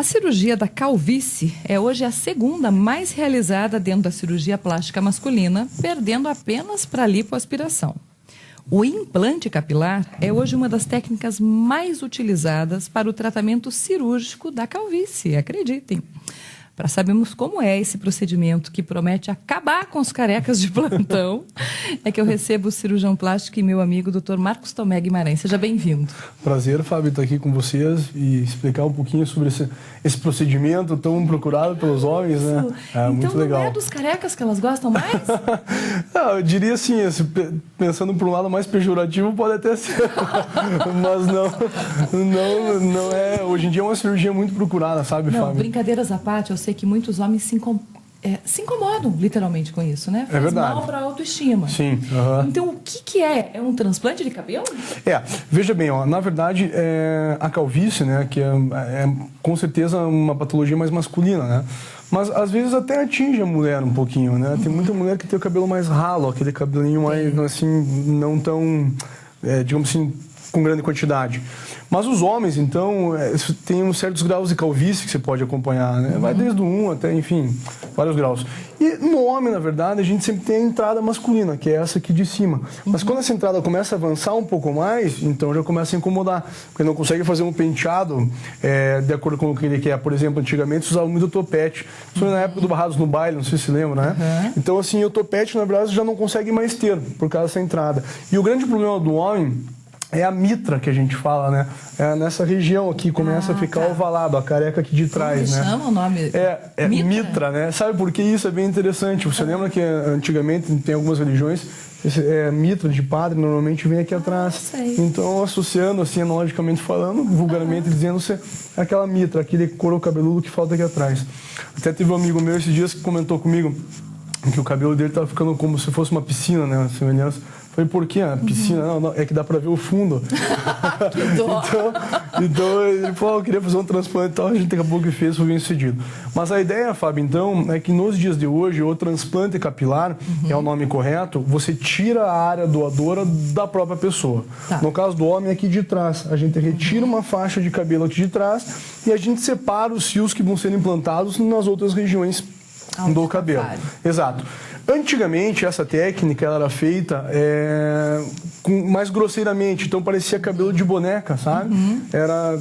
A cirurgia da calvície é hoje a segunda mais realizada dentro da cirurgia plástica masculina, perdendo apenas para a lipoaspiração. O implante capilar é hoje uma das técnicas mais utilizadas para o tratamento cirúrgico da calvície, acreditem. Para sabermos como é esse procedimento que promete acabar com os carecas de plantão, é que eu recebo o cirurgião plástico e meu amigo, Dr. Marcos Tomé Guimarães. Seja bem-vindo. Prazer, Fábio, estar aqui com vocês e explicar um pouquinho sobre esse procedimento tão procurado pelos homens, né? Então, muito legal. Não é dos carecas que elas gostam mais? Não, eu diria assim, pensando por um lado mais pejorativo, pode até ser, mas não é. Hoje em dia é uma cirurgia muito procurada, sabe, Não, Fábio? brincadeiras à parte, eu sei que muitos homens se incomodam literalmente com isso, né? É verdade. Faz mal para a autoestima. Sim. Então, o que é? É um transplante de cabelo? Veja bem, na verdade, a calvície, né, que é com certeza uma patologia mais masculina, né? Mas às vezes até atinge a mulher um pouquinho, né? Tem muita mulher que tem o cabelo mais ralo, aquele cabelinho mais, assim, não tão, digamos assim, com grande quantidade. Mas os homens, então, tem certos graus de calvície que você pode acompanhar, né? Vai desde o 1 até, enfim, vários graus. E no homem, na verdade, a gente sempre tem a entrada masculina, que é essa aqui de cima. Mas quando essa entrada começa a avançar um pouco mais, então já começa a incomodar. Porque não consegue fazer um penteado de acordo com o que ele quer. Por exemplo, antigamente se usava muito topete. Isso foi na época do Barrados no Baile, não sei se lembra, né? Então, assim, o topete, na verdade, já não consegue mais ter, por causa dessa entrada. E o grande problema do homem é a mitra que a gente fala, né? É nessa região aqui, começa a ficar ovalado, a careca aqui de trás, né? Chama o nome? É mitra, né? Sabe por que isso é bem interessante? Você lembra que antigamente, tem algumas religiões, mitra de padre normalmente vem aqui atrás. Sei. Então, associando, assim, analogicamente falando, vulgarmente dizendo-se aquela mitra, aquele couro cabeludo que falta aqui atrás. Até teve um amigo meu esses dias que comentou comigo que o cabelo dele estava ficando como se fosse uma piscina, né? Uma semelhança. Falei, por quê? A piscina? Não, é que dá pra ver o fundo. Que dó. então ele falou, eu queria fazer um transplante e tal, a gente acabou que fez, foi bem sucedido. Mas a ideia, Fábio, então, é que nos dias de hoje, o transplante capilar, é o nome correto, você tira a área doadora da própria pessoa. Tá. No caso do homem, aqui de trás, a gente retira uma faixa de cabelo aqui de trás e a gente separa os fios que vão ser implantados nas outras regiões do cabelo. Exato. Antigamente, essa técnica ela era feita mais grosseiramente, então parecia cabelo de boneca, sabe?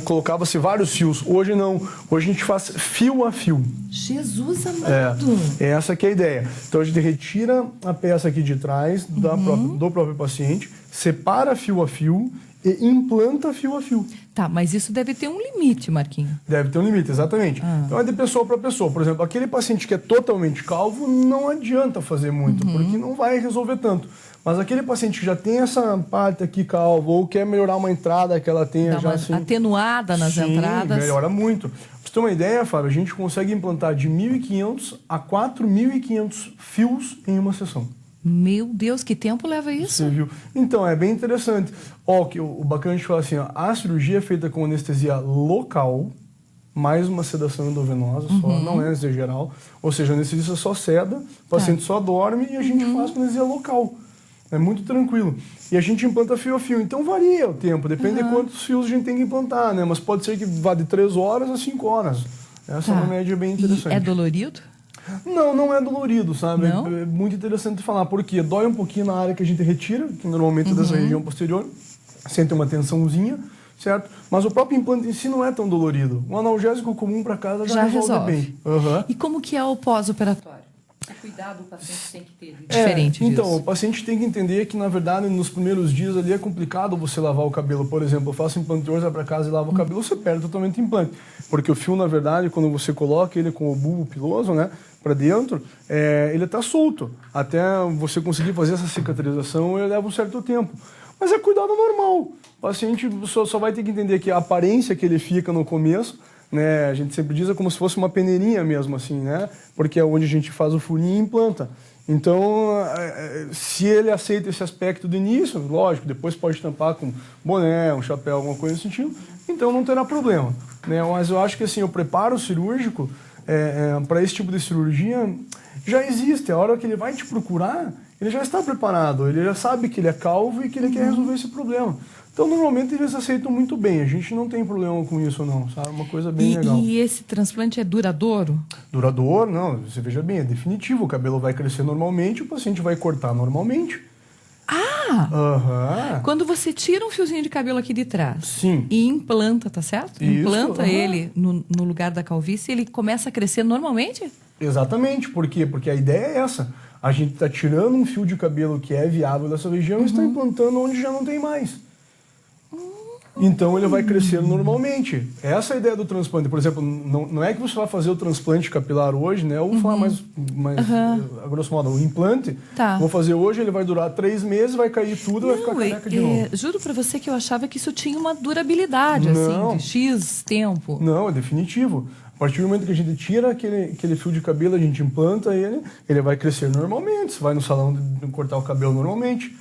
Colocava-se vários fios. Hoje não. Hoje a gente faz fio a fio. Jesus amado! Essa que é a ideia. Então a gente retira a peça aqui de trás do próprio paciente, separa fio a fio e implanta fio a fio. Tá, mas isso deve ter um limite, Marquinhos. Deve ter um limite, exatamente. Então é de pessoa para pessoa. Por exemplo, aquele paciente que é totalmente calvo, não adianta fazer muito, porque não vai resolver tanto. Mas aquele paciente que já tem essa parte aqui calvo, ou quer melhorar uma entrada que ela tenha Dá já uma assim... atenuada nas entradas. Melhora muito. Pra você ter uma ideia, Fábio, a gente consegue implantar de 1.500 a 4.500 fios em uma sessão. Meu Deus, que tempo leva isso? Você viu? Então, é bem interessante. O bacana de falar assim, a cirurgia é feita com anestesia local, mais uma sedação endovenosa só, não é anestesia geral. Ou seja, a anestesia só seda, o paciente só dorme e a gente faz com anestesia local. É muito tranquilo. E a gente implanta fio a fio. Então varia o tempo, depende de quantos fios a gente tem que implantar, né? Mas pode ser que vá de 3 horas a 5 horas. Essa é uma média bem interessante. E é dolorido? Não é dolorido, sabe? Não? É muito interessante falar, porque dói um pouquinho na área que a gente retira, que normalmente é dessa região posterior, sente uma tensãozinha, certo? Mas o próprio implante em si não é tão dolorido. Um analgésico comum para casa já resolve bem. E como que é o pós-operatório? Que cuidado o paciente tem que ter diferente disso? Então, o paciente tem que entender que, na verdade, nos primeiros dias ali é complicado você lavar o cabelo. Por exemplo, eu faço implante hoje, vai para casa e lavo o cabelo, você perde totalmente o implante. Porque o fio, na verdade, quando você coloca ele com o bulbo piloso, né, para dentro, ele está solto. Até você conseguir fazer essa cicatrização, ele leva um certo tempo. Mas é cuidado normal. O paciente só vai ter que entender que a aparência que ele fica no começo, né, a gente sempre diz é como se fosse uma peneirinha mesmo, assim, né? Porque é onde a gente faz o furinho e implanta. Então, se ele aceita esse aspecto do início, lógico, depois pode tampar com boné, um chapéu, alguma coisa nesse sentido, então não terá problema, né? Mas eu acho que assim, o preparo cirúrgico para esse tipo de cirurgia já existe. A hora que ele vai te procurar, ele já está preparado, ele já sabe que ele é calvo e que ele quer resolver esse problema. Então, normalmente, eles aceitam muito bem. A gente não tem problema com isso, não, sabe? Uma coisa bem legal. E esse transplante é duradouro? Duradouro, não. Você veja bem, é definitivo. O cabelo vai crescer normalmente, o paciente vai cortar normalmente. Ah! Quando você tira um fiozinho de cabelo aqui de trás Sim. e implanta, tá certo? Isso, implanta ele no lugar da calvície, ele começa a crescer normalmente? Exatamente. Por quê? Porque a ideia é essa. A gente está tirando um fio de cabelo que é viável dessa região e está implantando onde já não tem mais. Então ele vai crescer normalmente. Essa é a ideia do transplante. Por exemplo, não é que você vai fazer o transplante capilar hoje, né? Ou falar mais a grosso modo, o implante. Tá. Vou fazer hoje, ele vai durar 3 meses, vai cair tudo e vai ficar careca de novo. Juro pra você que eu achava que isso tinha uma durabilidade, assim, de X tempo. Não, é definitivo. A partir do momento que a gente tira aquele fio de cabelo, a gente implanta ele vai crescer normalmente. Você vai no salão cortar o cabelo normalmente.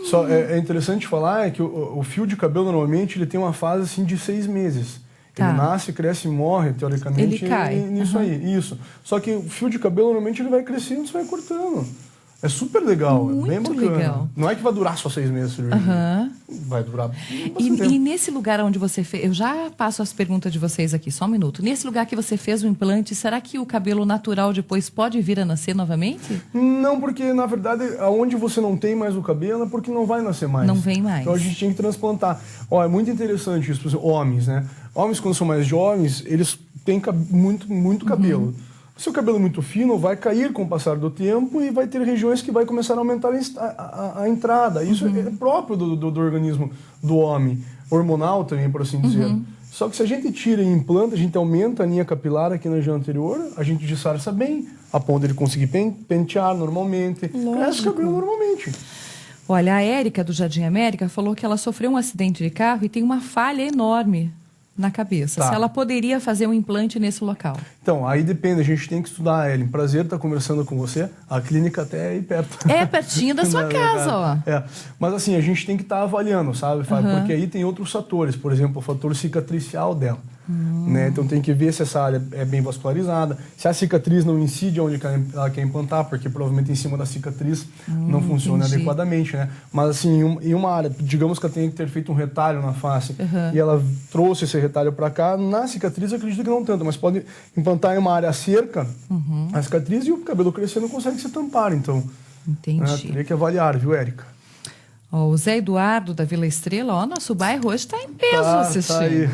Só é interessante falar que o fio de cabelo normalmente ele tem uma fase assim de 6 meses. Tá. Ele nasce, cresce e morre, teoricamente. Ele cai. Nisso aí, isso. Só que o fio de cabelo normalmente ele vai crescendo e você vai cortando. É super legal, Muito é bem bacana. legal. Não é que vai durar só 6 meses a cirurgia. Vai durar bastante tempo. E nesse lugar onde você fez, eu já passo as perguntas de vocês aqui, só um minuto. Nesse lugar que você fez o implante, será que o cabelo natural depois pode vir a nascer novamente? Não, porque na verdade, aonde você não tem mais o cabelo é porque não vai nascer mais. Não vem mais. Então a gente tinha que transplantar. Ó, é muito interessante isso, por exemplo, homens, né? Homens, quando são mais jovens, eles têm muito cabelo. Se o cabelo é muito fino, vai cair com o passar do tempo e vai ter regiões que vai começar a aumentar a entrada. Isso é próprio do organismo do homem, hormonal também, por assim dizer. Só que se a gente tira e implanta, a gente aumenta a linha capilar aqui na região anterior, a gente disfarça bem, a ponto de ele conseguir pentear normalmente. Cresce o cabelo normalmente. Olha, a Érica do Jardim América falou que ela sofreu um acidente de carro e tem uma falha enorme na cabeça. Tá. Se ela poderia fazer um implante nesse local. Então, aí depende, a gente tem que estudar, Ellen. Prazer estar conversando com você. A clínica até é aí perto. É pertinho da sua casa, ó. É. Mas assim, a gente tem que estar avaliando, sabe, Fábio? Porque aí tem outros fatores. Por exemplo, o fator cicatricial dela. Né? Então tem que ver se essa área é bem vascularizada, se a cicatriz não incide onde ela quer implantar, porque provavelmente em cima da cicatriz não funciona adequadamente, né? Mas assim, em uma área, digamos que ela tenha que ter feito um retalho na face e ela trouxe esse retalho para cá, na cicatriz eu acredito que não tanto, mas pode implantar em uma área cerca a cicatriz e o cabelo crescer não consegue se tampar, então Entendi. teria que avaliar, viu, Érica? Ó, o Zé Eduardo da Vila Estrela, ó, nosso bairro hoje está em peso assistindo. Tá aí.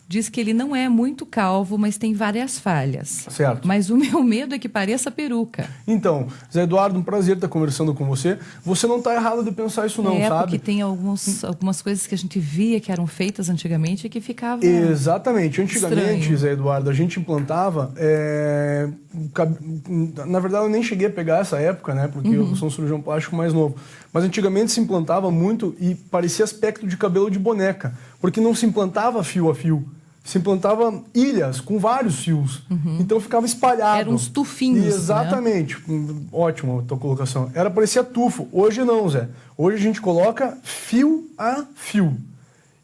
Diz que ele não é muito calvo, mas tem várias falhas. Certo. Mas o meu medo é que pareça peruca. Então, Zé Eduardo, um prazer estar conversando com você. Você não está errado de pensar isso não, sabe? Porque tem algumas coisas que a gente via que eram feitas antigamente e que ficavam... Exatamente. Antigamente, estranho. Zé Eduardo, a gente implantava... Na verdade, eu nem cheguei a pegar essa época, né? Porque eu sou um cirurgião plástico mais novo. Mas antigamente se implantava muito e parecia aspecto de cabelo de boneca. Porque não se implantava fio a fio. Se implantava ilhas com vários fios. Então ficava espalhado. Eram uns tufinhos. Exatamente. Né? Ótimo a tua colocação. Parecia tufo. Hoje não, Zé. Hoje a gente coloca fio a fio.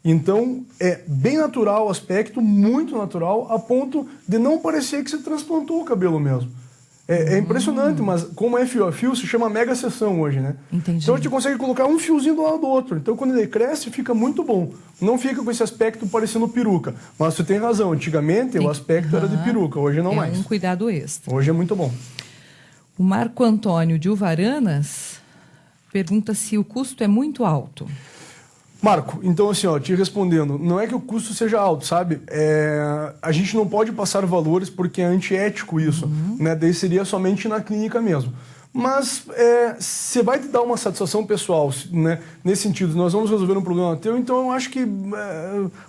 Então é bem natural o aspecto, muito natural, a ponto de não parecer que você transplantou o cabelo mesmo. É impressionante, mas como é fio a fio, se chama mega seção hoje, né? Entendi. Então a gente consegue colocar um fiozinho do lado do outro. Então quando ele cresce, fica muito bom. Não fica com esse aspecto parecendo peruca. Mas você tem razão, antigamente o aspecto era de peruca, hoje não mais. É um cuidado extra. Hoje é muito bom. O Marco Antônio de Uvaranas pergunta se o custo é muito alto. Marco, então assim, ó, te respondendo, não é que o custo seja alto, sabe? A gente não pode passar valores porque é antiético isso, né? Daí seria somente na clínica mesmo. Mas você vai te dar uma satisfação pessoal, né? Nesse sentido, nós vamos resolver um problema teu, então eu acho que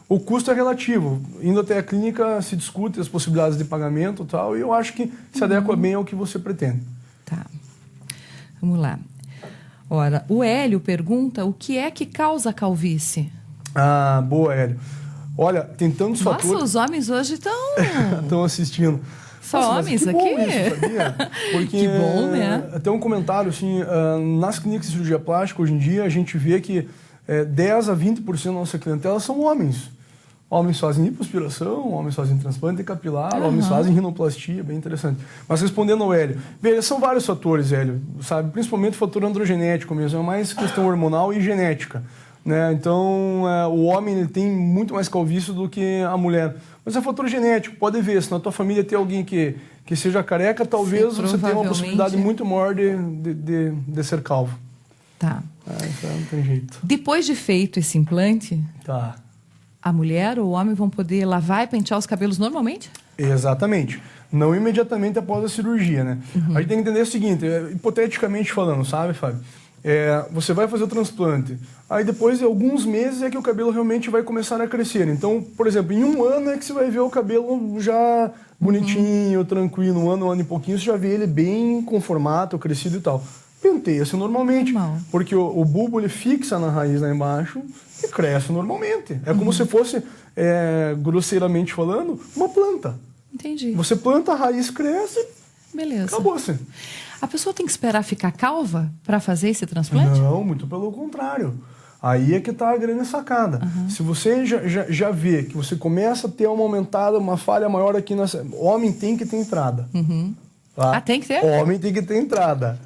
o custo é relativo. Indo até a clínica se discute as possibilidades de pagamento e tal, e eu acho que se adequa bem ao que você pretende. Tá. Vamos lá. Ora, o Hélio pergunta o que é que causa a calvície? Ah, boa, Hélio. Olha, tem tantos fatores... Nossa, os homens hoje estão assistindo. Só homens que aqui? Bom isso, sabia? Porque, que bom, né? Tem um comentário, assim, nas clínicas de cirurgia plástica, hoje em dia, a gente vê que 10 a 20% da nossa clientela são homens. Homens fazem lipoaspiração, homens fazem transplante capilar, homens fazem rinoplastia, bem interessante. Mas respondendo ao Hélio, veja, são vários fatores, Hélio, sabe? Principalmente o fator androgenético mesmo, é mais questão hormonal e genética. né? Então, o homem ele tem muito mais calvície do que a mulher. Mas é fator genético, pode ver. Se na tua família tem alguém que seja careca, talvez você tenha uma possibilidade muito maior de ser calvo. Tá. Então não tem jeito. Depois de feito esse implante, Tá. a mulher ou o homem vão poder lavar e pentear os cabelos normalmente? Exatamente. Não imediatamente após a cirurgia, né? A gente tem que entender o seguinte, hipoteticamente falando, sabe, Fábio? Você vai fazer o transplante, aí depois de alguns meses é que o cabelo realmente vai começar a crescer. Então, por exemplo, em 1 ano é que você vai ver o cabelo já bonitinho, tranquilo, um ano e pouquinho, você já vê ele bem com formato, crescido e tal. Penteia-se normalmente, porque o bulbo ele fixa na raiz lá embaixo e cresce normalmente. É como se fosse, grosseiramente falando, uma planta. Entendi. Você planta, a raiz cresce, beleza. Acabou-se. A pessoa tem que esperar ficar calva para fazer esse transplante? Não, muito pelo contrário. Aí é que está a grande sacada. Se você já vê que você começa a ter uma aumentada, uma falha maior aqui nessa... Homem tem que ter entrada. Tá? Tem que ter? Homem tem que ter entrada.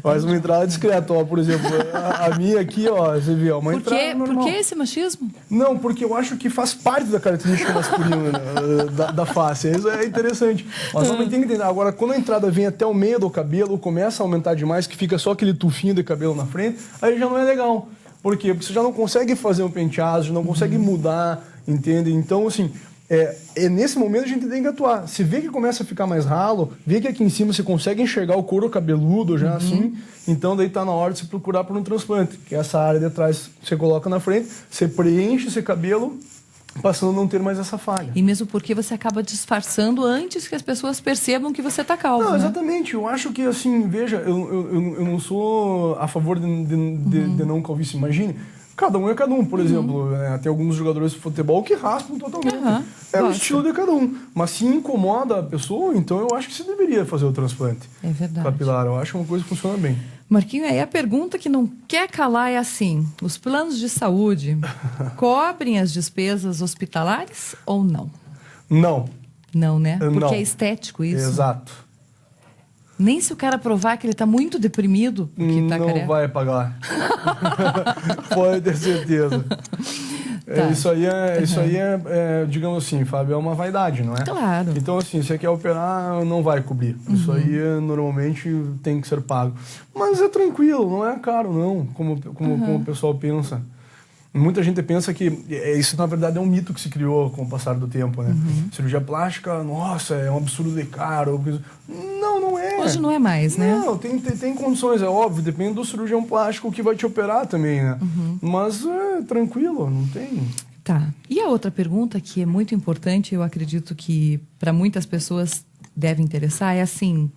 Mas uma entrada discreta, ó, por exemplo, a minha aqui, ó, você vê, uma entrada normal. Por que esse machismo? Não, porque eu acho que faz parte da característica masculina, né, da face. Isso é interessante. Mas homem tem que entender. Agora, quando a entrada vem até o meio do cabelo, começa a aumentar demais, que fica só aquele tufinho de cabelo na frente, aí já não é legal. Por quê? Porque você já não consegue fazer um penteado, já não consegue mudar, entende? Então, assim... nesse momento a gente tem que atuar. Se vê que começa a ficar mais ralo, vê que aqui em cima você consegue enxergar o couro cabeludo já assim, então daí tá na hora de se procurar por um transplante, que é essa área de trás você coloca na frente, você preenche esse cabelo, passando a não ter mais essa falha. E mesmo porque você acaba disfarçando antes que as pessoas percebam que você tá calvo, Não, exatamente. Eu acho que, assim, veja, eu não sou a favor de não calvície. Imagine, cada um é cada um. Por exemplo, tem alguns jogadores de futebol que raspam totalmente. O estilo de cada um. Mas se incomoda a pessoa, então eu acho que você deveria fazer o transplante capilar. Eu acho que é uma coisa que funciona bem. Marquinho, aí a pergunta que não quer calar é assim: os planos de saúde cobrem as despesas hospitalares ou não? Não. Não, né? Porque não. É estético isso. Exato. Nem se o cara provar que ele está muito deprimido porque tá careca. Não vai pagar. Pode ter certeza. Tá. Isso aí digamos assim, Fábio, é uma vaidade, não é? Claro. Então, assim, se você quer operar, não vai cobrir. Isso aí, normalmente, tem que ser pago. Mas é tranquilo, não é caro, não, como o pessoal pensa. Muita gente pensa que isso, na verdade, é um mito que se criou com o passar do tempo, né? Cirurgia plástica, nossa, é um absurdo de caro. Não é. Hoje não é mais, né? Não, tem condições, é óbvio, depende do cirurgião plástico que vai te operar também, né? Mas é tranquilo, não tem... Tá. E a outra pergunta que é muito importante, eu acredito que para muitas pessoas deve interessar, é assim: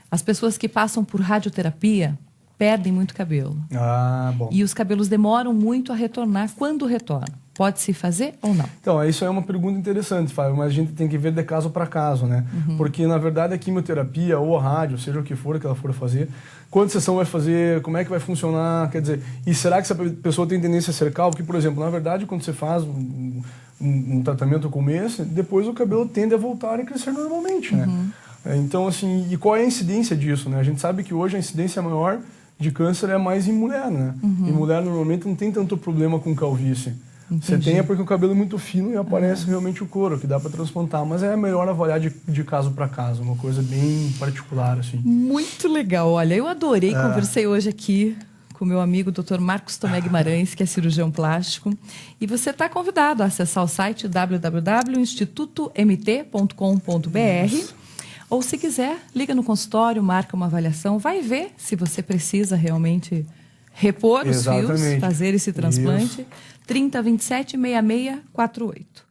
as pessoas que passam por radioterapia perdem muito cabelo. Ah, bom. E os cabelos demoram muito a retornar. Quando retornam? Pode-se fazer ou não? Então, isso é uma pergunta interessante, Fábio, mas a gente tem que ver de caso para caso, né? Porque, na verdade, a quimioterapia ou a rádio, seja o que for que ela for fazer, quantas sessões vai fazer, como é que vai funcionar, quer dizer, e será que essa pessoa tem tendência a ser calvo? Porque, por exemplo, na verdade, quando você faz um tratamento como esse, depois o cabelo tende a voltar a crescer normalmente, né? Então, assim, e qual é a incidência disso, né? A gente sabe que hoje a incidência maior de câncer é mais em mulher, né? E mulher normalmente não tem tanto problema com calvície. Você tem porque o cabelo é muito fino e aparece realmente o couro, que dá para transplantar. Mas é melhor avaliar de caso para caso, uma coisa bem particular, assim. Muito legal. Olha, eu adorei, conversei hoje aqui com o meu amigo Dr. Marcos Tomé Guimarães, que é cirurgião plástico. E você está convidado a acessar o site www.institutomt.com.br. Ou, se quiser, liga no consultório, marca uma avaliação, vai ver se você precisa realmente repor os fios, fazer esse transplante. 30 27 66 48.